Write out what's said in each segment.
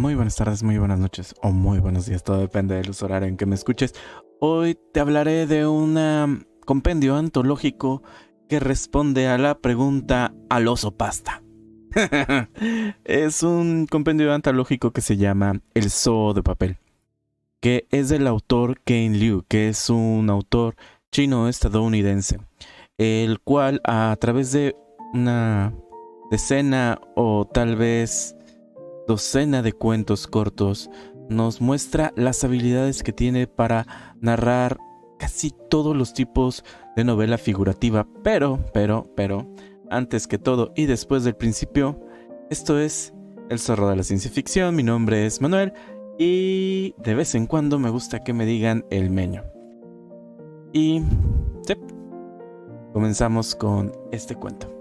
Muy buenas tardes, muy buenas noches o muy buenos días, todo depende del uso horario en que me escuches. Hoy te hablaré de un compendio antológico que responde a la pregunta ¿al oso pasta? Es un compendio antológico que se llama El Zoo de Papel, que es del autor Ken Liu, que es un autor chino-estadounidense, el cual a través de una decena o tal vez docena de cuentos cortos nos muestra las habilidades que tiene para narrar casi todos los tipos de novela figurativa, pero, antes que todo y después del principio, esto es El Zorro de la Ciencia Ficción. Mi nombre es Manuel y de vez en cuando me gusta que me digan el Meño. Y sí, comenzamos con este cuento.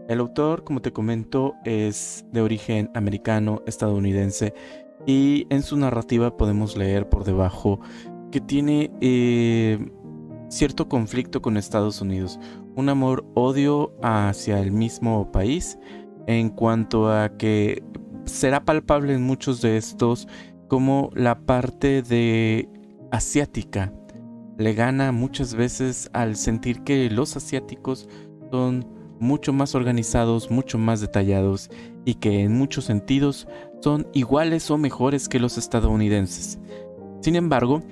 El autor, como te comento, es de origen americano, estadounidense, y en su narrativa podemos leer por debajo que tiene cierto conflicto con Estados Unidos, un amor-odio hacia el mismo país, en cuanto a que será palpable en muchos de estos como la parte de asiática le gana muchas veces al sentir que los asiáticos son mucho más organizados, mucho más detallados y que en muchos sentidos son iguales o mejores que los estadounidenses. Sin embargo,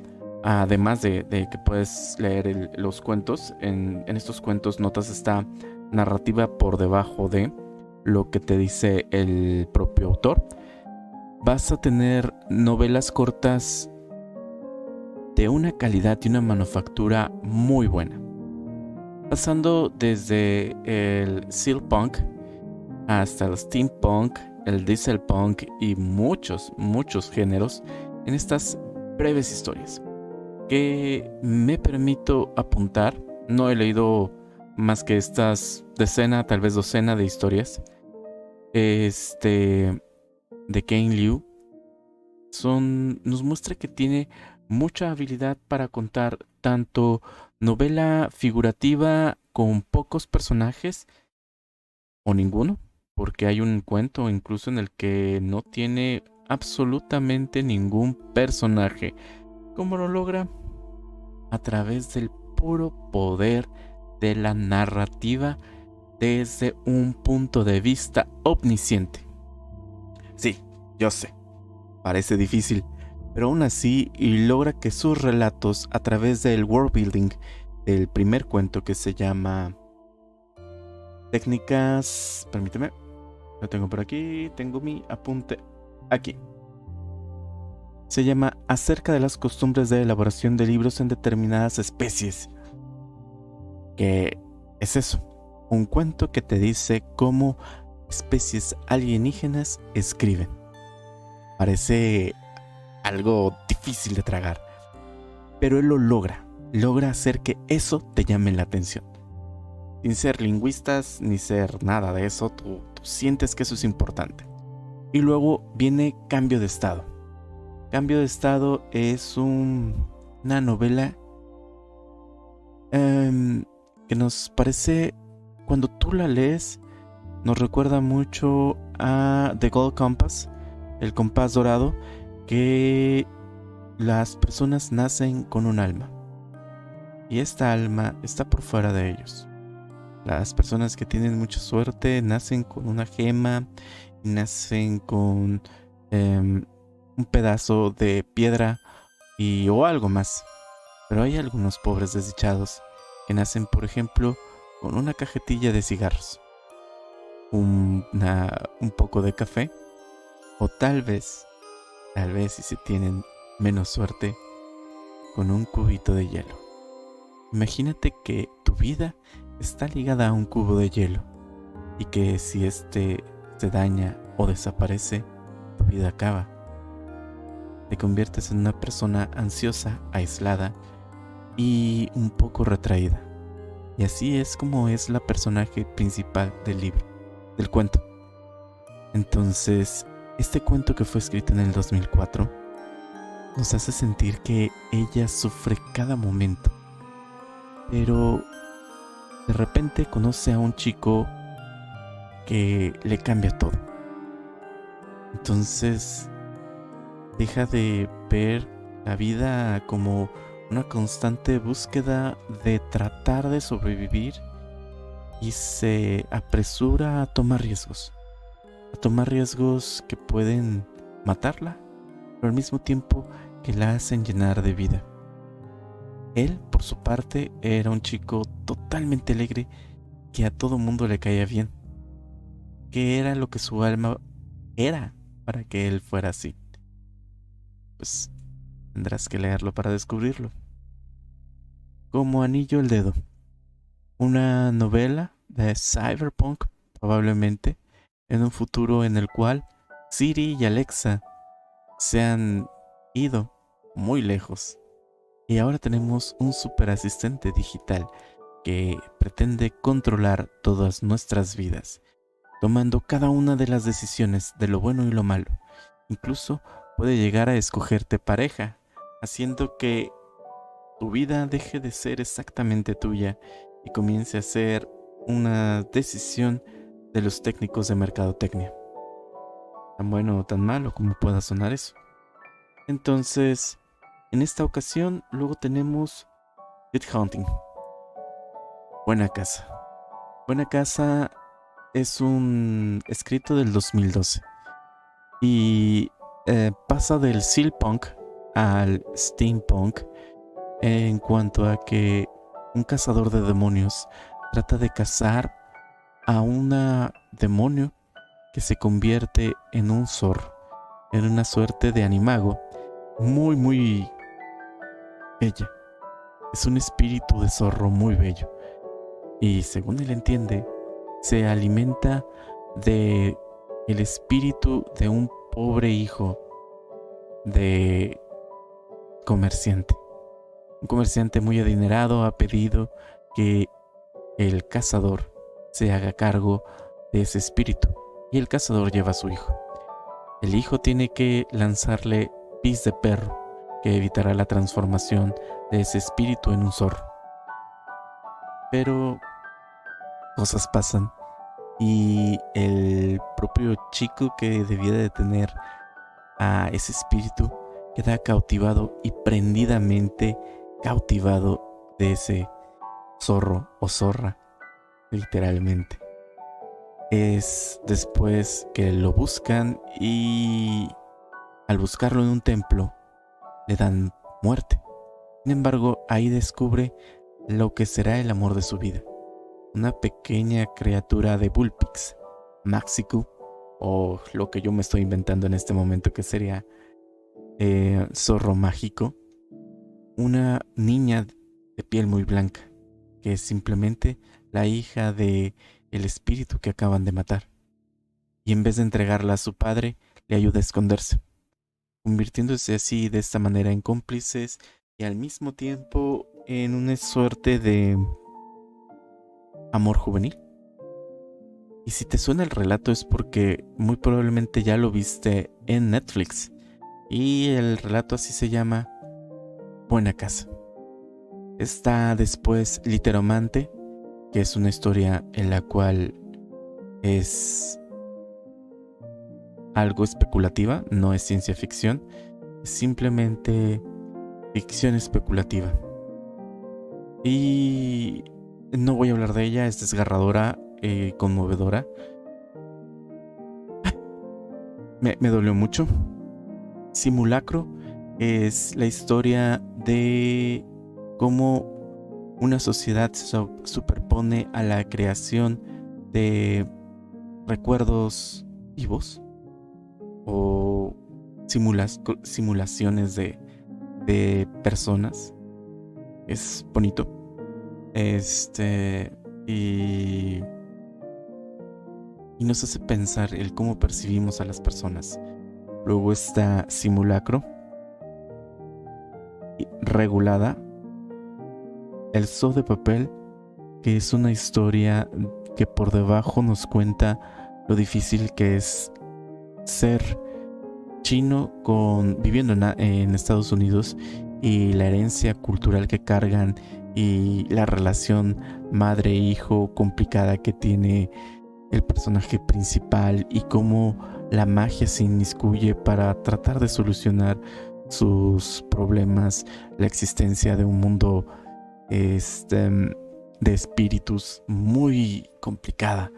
además de que puedes leer los cuentos, en estos cuentos notas esta narrativa por debajo de lo que te dice el propio autor. Vas a tener novelas cortas de una calidad y una manufactura muy buena, pasando desde el steampunk hasta el steampunk, el dieselpunk y muchos géneros en estas breves historias que me permito apuntar. No he leído más que estas decena, tal vez docena de historias de Ken Liu. Nos muestra que tiene mucha habilidad para contar tanto novela figurativa con pocos personajes o ninguno, porque hay un cuento incluso en el que no tiene absolutamente ningún personaje. ¿Cómo lo logra? A través del puro poder de la narrativa desde un punto de vista omnisciente. Sí, yo sé, parece difícil, pero aún así logra que sus relatos, a través del world building del primer cuento, que se llama Técnicas, permíteme, lo tengo por aquí, tengo mi apunte aquí, se llama Acerca de las costumbres de elaboración de libros en determinadas especies. ¿Qué es eso? Un cuento que te dice cómo especies alienígenas escriben. Parece algo difícil de tragar, pero él lo logra hacer que eso te llame la atención. Sin ser lingüistas ni ser nada de eso, tú sientes que eso es importante. Y luego viene Cambio de Estado. Cambio de Estado es una novela que nos parece, cuando tú la lees, nos recuerda mucho a The Gold Compass, el compás dorado, que las personas nacen con un alma y esta alma está por fuera de ellos. Las personas que tienen mucha suerte nacen con una gema y nacen con un pedazo de piedra o algo más. Pero hay algunos pobres desdichados que nacen, por ejemplo, con una cajetilla de cigarros, un poco de café, o tal vez y si tienen menos suerte, con un cubito de hielo. Imagínate que tu vida está ligada a un cubo de hielo y que si este se daña o desaparece, tu vida acaba. Te conviertes en una persona ansiosa, aislada y un poco retraída. Y así es como es la personaje principal del libro, del cuento. Entonces, este cuento, que fue escrito en el 2004, nos hace sentir que ella sufre cada momento, pero de repente conoce a un chico que le cambia todo. Entonces deja de ver la vida como una constante búsqueda de tratar de sobrevivir y se apresura a tomar riesgos que pueden matarla, pero al mismo tiempo que la hacen llenar de vida. Él, por su parte, era un chico totalmente alegre que a todo mundo le caía bien, que era lo que su alma era para que él fuera así. Pues tendrás que leerlo para descubrirlo. Como anillo al dedo, una novela de cyberpunk, probablemente, en un futuro en el cual Siri y Alexa se han ido muy lejos. Y ahora tenemos un super asistente digital que pretende controlar todas nuestras vidas, tomando cada una de las decisiones de lo bueno y lo malo. Incluso puede llegar a escogerte pareja, haciendo que tu vida deje de ser exactamente tuya y comience a ser una decisión de los técnicos de mercadotecnia. Tan bueno o tan malo como pueda sonar eso. Entonces, en esta ocasión, luego tenemos Good Hunting. Buena Casa. Buena Casa es un escrito del 2012 y pasa del steampunk al steampunk en cuanto a que un cazador de demonios trata de cazar a una demonio que se convierte en un zorro, en una suerte de animago muy muy bella. Es un espíritu de zorro muy bello y, según él entiende, se alimenta de el espíritu de un pobre hijo de comerciante. Un comerciante muy adinerado ha pedido que el cazador se haga cargo de ese espíritu y el cazador lleva a su hijo. El hijo tiene que lanzarle pis de perro que evitará la transformación de ese espíritu en un zorro. Pero cosas pasan y el propio chico que debía de tener a ese espíritu queda cautivado y prendidamente cautivado de ese zorro o zorra, literalmente. Es después que lo buscan y al buscarlo en un templo le dan muerte. Sin embargo, ahí descubre lo que será el amor de su vida. Una pequeña criatura de Bullpix, Maxicu, o lo que yo me estoy inventando en este momento que sería zorro mágico. Una niña de piel muy blanca, que es simplemente la hija de el espíritu que acaban de matar. Y en vez de entregarla a su padre, le ayuda a esconderse, convirtiéndose así de esta manera en cómplices y al mismo tiempo en una suerte de amor juvenil. Y si te suena el relato es porque muy probablemente ya lo viste en Netflix. Y el relato así se llama Buena Casa. Está después Literomante, que es una historia en la cual es algo especulativa, no es ciencia ficción, es simplemente ficción especulativa. Y no voy a hablar de ella, es desgarradora y conmovedora. Me dolió mucho. Simulacro es la historia de cómo una sociedad se superpone a la creación de recuerdos vivos o simulaciones de personas. Es bonito. Y nos hace pensar el cómo percibimos a las personas. Luego está Simulacro, Regulada, El Zoo de Papel, que es una historia que por debajo nos cuenta lo difícil que es ser chino viviendo en Estados Unidos y la herencia cultural que cargan y la relación madre-hijo complicada que tiene el personaje principal y cómo la magia se inmiscuye para tratar de solucionar sus problemas, la existencia de un mundo de espíritus muy complicada.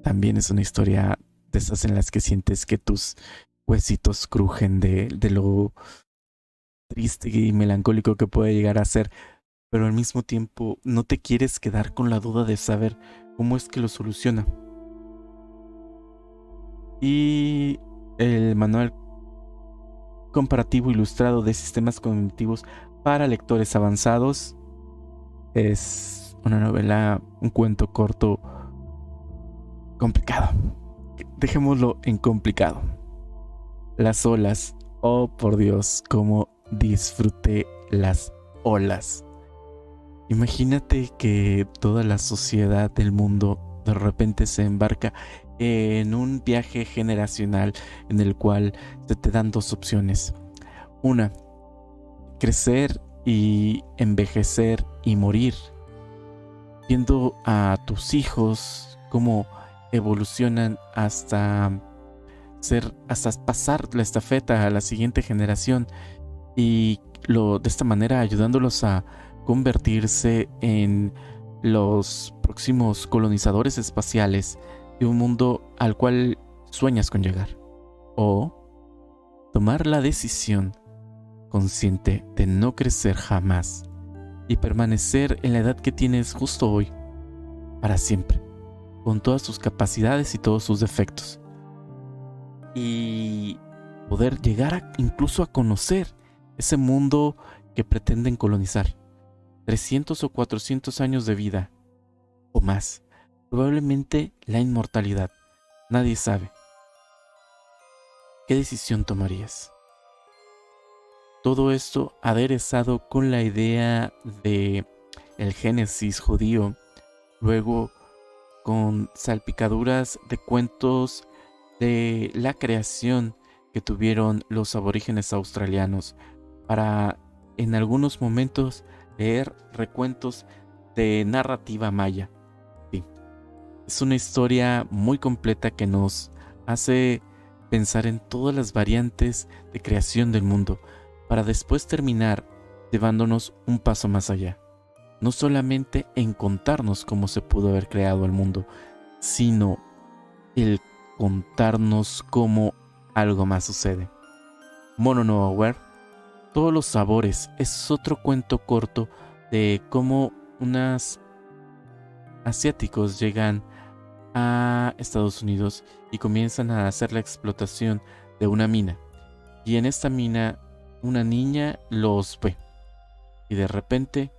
También es una historia de esas en las que sientes que tus huesitos crujen de lo triste y melancólico que puede llegar a ser, pero al mismo tiempo no te quieres quedar con la duda de saber cómo es que lo soluciona. Y el manual comparativo ilustrado de sistemas cognitivos para lectores avanzados es una novela, un cuento corto complicado. Dejémoslo en complicado. Las olas. Oh, por Dios, cómo disfruté las olas. Imagínate que toda la sociedad del mundo de repente se embarca en un viaje generacional en el cual se te dan dos opciones. Una, crecer y envejecer y morir, viendo a tus hijos cómo evolucionan hasta pasar la estafeta a la siguiente generación y de esta manera ayudándolos a convertirse en los próximos colonizadores espaciales de un mundo al cual sueñas con llegar. O tomar la decisión consciente de no crecer jamás y permanecer en la edad que tienes justo hoy, para siempre, con todas sus capacidades y todos sus defectos. Y poder llegar incluso a conocer ese mundo que pretenden colonizar. 300 o 400 años de vida o más. Probablemente la inmortalidad. Nadie sabe. ¿Qué decisión tomarías? Todo esto aderezado con la idea de el Génesis judío, luego con salpicaduras de cuentos de la creación que tuvieron los aborígenes australianos, para en algunos momentos leer recuentos de narrativa maya. Sí, es una historia muy completa que nos hace pensar en todas las variantes de creación del mundo, para después terminar llevándonos un paso más allá. No solamente en contarnos cómo se pudo haber creado el mundo, sino el contarnos cómo algo más sucede. Mono no Aware, todos los sabores, es otro cuento corto de cómo unos asiáticos llegan a Estados Unidos y comienzan a hacer la explotación de una mina. Y en esta mina una niña los ve y de repente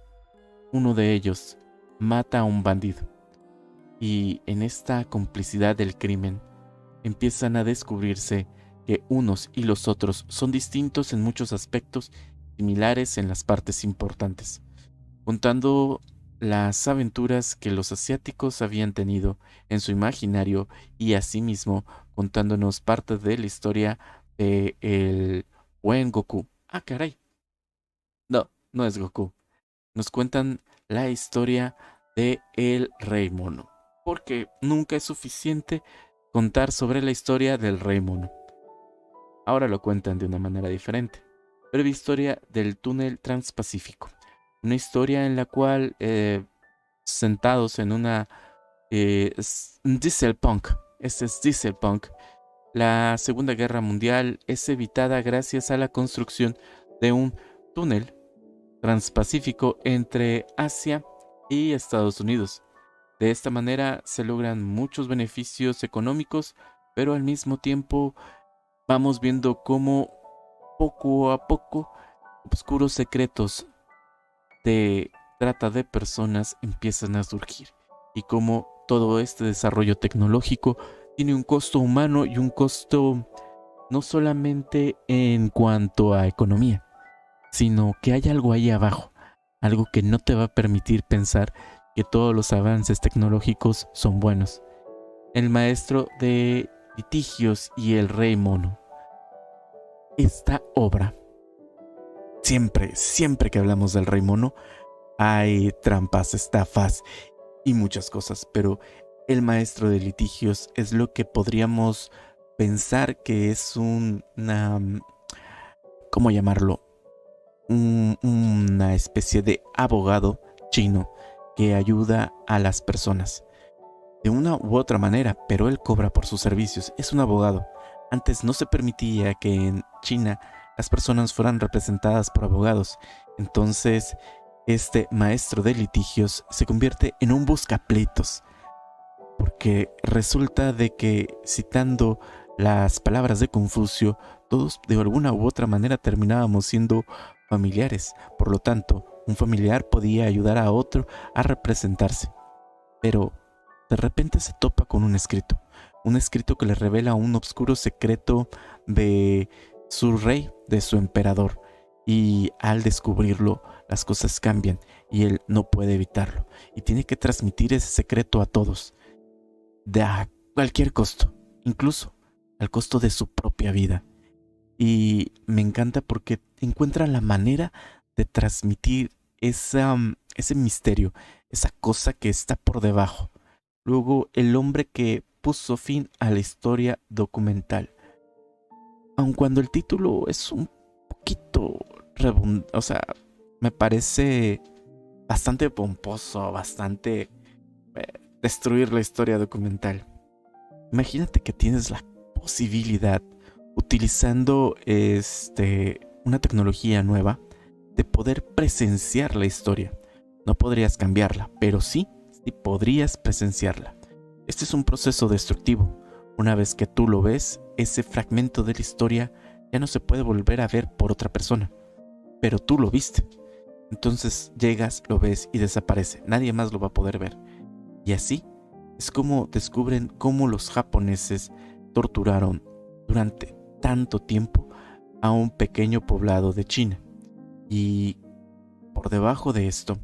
uno de ellos mata a un bandido. Y en esta complicidad del crimen empiezan a descubrirse que unos y los otros son distintos en muchos aspectos, similares en las partes importantes, contando las aventuras que los asiáticos habían tenido en su imaginario y asimismo contándonos parte de la historia de el buen Goku. Ah, caray. No, no es Goku. Nos cuentan la historia de el Rey Mono, porque nunca es suficiente contar sobre la historia del Rey Mono. Ahora lo cuentan de una manera diferente. Breve historia del túnel transpacífico. Una historia en la cual, sentados en una dieselpunk, este es dieselpunk, la Segunda Guerra Mundial es evitada gracias a la construcción de un túnel transpacífico entre Asia y Estados Unidos. De esta manera se logran muchos beneficios económicos, pero al mismo tiempo vamos viendo cómo poco a poco oscuros secretos de trata de personas empiezan a surgir y cómo todo este desarrollo tecnológico tiene un costo humano y un costo no solamente en cuanto a economía, sino que hay algo ahí abajo, algo que no te va a permitir pensar que todos los avances tecnológicos son buenos. El maestro de litigios y el Rey Mono. Esta obra, siempre que hablamos del Rey Mono, hay trampas, estafas y muchas cosas, pero el maestro de litigios es lo que podríamos pensar que es ¿cómo llamarlo? Una especie de abogado chino que ayuda a las personas de una u otra manera, pero él cobra por sus servicios. Es un abogado. Antes no se permitía que en China las personas fueran representadas por abogados. Entonces, este maestro de litigios se convierte en un buscapleitos, porque resulta de que, citando las palabras de Confucio, todos de alguna u otra manera terminábamos siendo familiares. Por lo tanto, un familiar podía ayudar a otro a representarse. Pero de repente se topa con un escrito que le revela un obscuro secreto de su rey, de su emperador. Y al descubrirlo, las cosas cambian y él no puede evitarlo. Y tiene que transmitir ese secreto a todos, a cualquier costo, incluso al costo de su propia vida. Y me encanta porque encuentra la manera de transmitir ese misterio, esa cosa que está por debajo. Luego, el hombre que puso fin a la historia documental. Aun cuando el título es un poquito o sea, me parece bastante pomposo, bastante destruir la historia documental. Imagínate que tienes la posibilidad, utilizando una tecnología nueva, de poder presenciar la historia. No podrías cambiarla, pero sí podrías presenciarla. Este es un proceso destructivo. Una vez que tú lo ves, ese fragmento de la historia ya no se puede volver a ver por otra persona, pero tú lo viste. Entonces llegas, lo ves y desaparece. Nadie más lo va a poder ver. Y así es como descubren cómo los japoneses torturaron durante tanto tiempo a un pequeño poblado de China. Y por debajo de esto,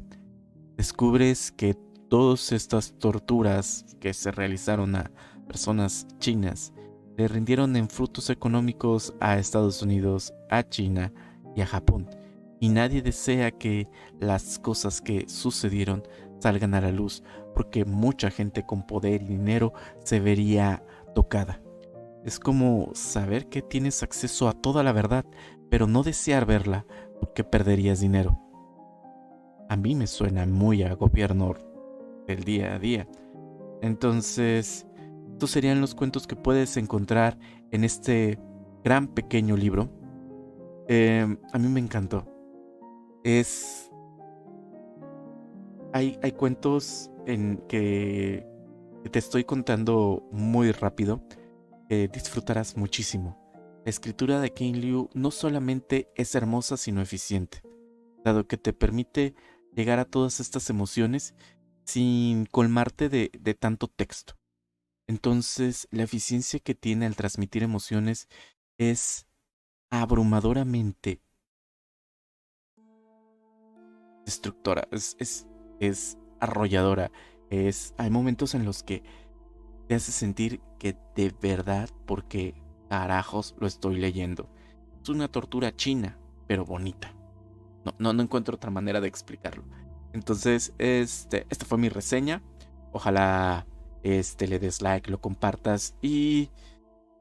descubres que todas estas torturas que se realizaron a personas chinas le rindieron en frutos económicos a Estados Unidos, a China y a Japón. Y nadie desea que las cosas que sucedieron salgan a la luz, porque mucha gente con poder y dinero se vería tocada. Es como saber que tienes acceso a toda la verdad, pero no desear verla porque perderías dinero. A mí me suena muy a gobierno del día a día. Entonces, estos serían los cuentos que puedes encontrar en este gran pequeño libro. A mí me encantó. Hay cuentos en que te estoy contando muy rápido, que disfrutarás muchísimo. La escritura de King Liu no solamente es hermosa, sino eficiente, dado que te permite llegar a todas estas emociones sin colmarte de tanto texto. Entonces, la eficiencia que tiene al transmitir emociones es abrumadoramente destructora, es arrolladora. Hay momentos en los que te hace sentir que de verdad, porque carajos lo estoy leyendo. Es una tortura china, pero bonita. No encuentro otra manera de explicarlo. Entonces, esta fue mi reseña. Ojalá le des like, lo compartas y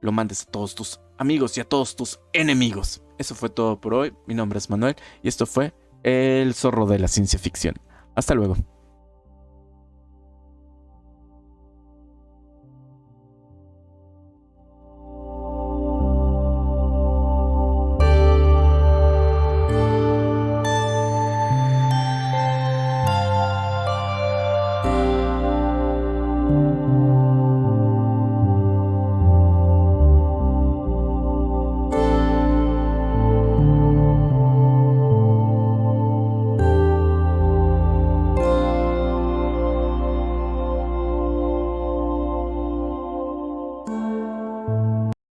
lo mandes a todos tus amigos y a todos tus enemigos. Eso fue todo por hoy. Mi nombre es Manuel y esto fue El Zorro de la Ciencia Ficción. Hasta luego.